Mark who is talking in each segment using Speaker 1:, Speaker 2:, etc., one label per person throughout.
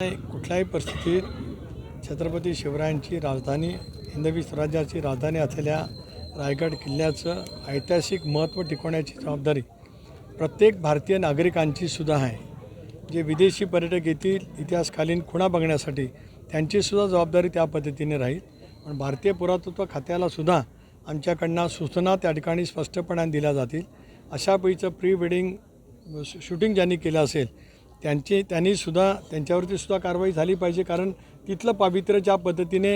Speaker 1: कुठल्याही परिस्थितीत छत्रपती शिवरायांची राजधानी हिंदवी स्वराज्याची राजधानी असलेल्या रायगड किल्ल्याचं ऐतिहासिक महत्त्व टिकवण्याची जबाबदारी प्रत्येक भारतीय नागरिकांची सुद्धा आहे. जे विदेशी पर्यटक येतील इतिहासकालीन खुणा बघण्यासाठी त्यांचीसुद्धा जबाबदारी त्या पद्धतीने राहील. पण भारतीय पुरातत्व खात्यालासुद्धा आमच्याकडनं सूचना त्या ठिकाणी स्पष्टपणाने दिल्या जातील. अशा पैकीचं प्री वेडिंग शूटिंग ज्यांनी केलं असेल त्यांनीसुद्धा त्यांच्यावरतीसुद्धा कारवाई झाली पाहिजे. कारण तिथलं पावित्र्य ज्या पद्धतीने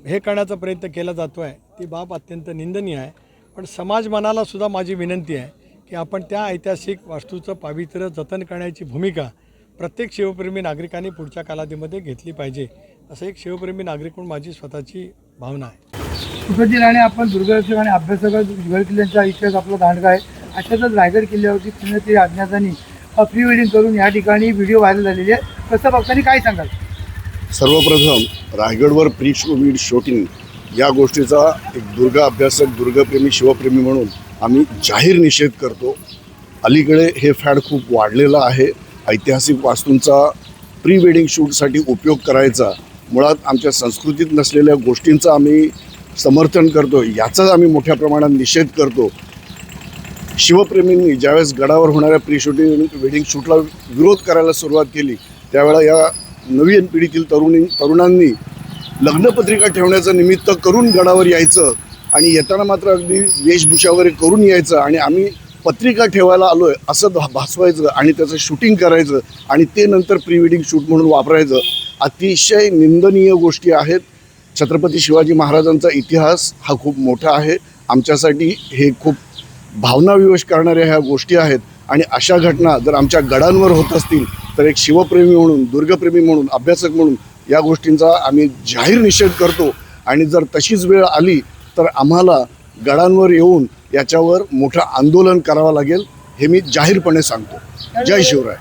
Speaker 1: हे करण्याचा प्रयत्न केला जातो आहे ती बाब अत्यंत निंदनीय आहे. पण समाज मनालासुद्धा माझी विनंती आहे की आपण त्या ऐतिहासिक वास्तूचं पावित्र्य जतन करण्याची भूमिका प्रत्येक शिवप्रेमी नागरिकांनी पुढच्या कालावधीमध्ये घेतली पाहिजे, असं एक शिवप्रेमी नागरिक म्हणून माझी स्वतःची भावना आहे.
Speaker 2: सुखद आणि आपण दुर्गरक्षक आणि अभ्यासक गड किल्ल्यांचा इतिहास आपला दांडगा आहे. अशातच रायगड किल्ल्यावरती पुण्यातील अज्ञातांनी प्री वेडिंग करून या ठिकाणी व्हिडिओ व्हायरल झालेली आहे. कसं बघताना काय सांगाल?
Speaker 3: सर्वप्रथम रायगडवर प्री शूटिंग या गोष्टीचा एक दुर्ग अभ्यासक, दुर्गप्रेमी, शिवप्रेमी म्हणून आम्ही जाहीर निषेध करतो. अलीकडे हे फॅड खूप वाढलेलं आहे. ऐतिहासिक वास्तूंचा प्री वेडिंग शूटसाठी उपयोग करायचा मुळात आमच्या संस्कृतीत नसलेल्या गोष्टींचा आम्ही समर्थन करतो. याचाच आम्ही मोठ्या प्रमाणात निषेध करतो. शिवप्रेमींनी ज्यावेळेस गडावर होणाऱ्या प्री शूटिंग वेडिंग शूटला विरोध करायला सुरुवात केली त्यावेळेला या नवीन पिढीतील तरुणांनी लग्नपत्रिका ठेवण्याचं निमित्त करून गडावर यायचं आणि येताना मात्र अगदी वेशभूषा वगैरे करून यायचं आणि आम्ही पत्रिका ठेवायला आलो आहे असं भासवायचं आणि त्याचं शूटिंग करायचं आणि ते नंतर प्री वेडिंग शूट म्हणून वापरायचं. अतिशय निंदनीय गोष्टी आहेत. छत्रपती शिवाजी महाराजांचा इतिहास हा खूप मोठा आहे. आमच्यासाठी हे खूप भावनाविवश करणाऱ्या ह्या गोष्टी आहेत आणि अशा घटना जर आमच्या गडांवर होत असतील तर एक शिवप्रेमी म्हणून, दुर्गप्रेमी म्हणून, अभ्यासक म्हणून या गोष्टींचा आम्ही जाहीर निषेध करतो. आणि जर तशीच वेळ आली तर आम्हाला गडांवर येऊन याच्यावर मोठं आंदोलन करावं लागेल हे मी जाहीरपणे सांगतो. जय शिवराय.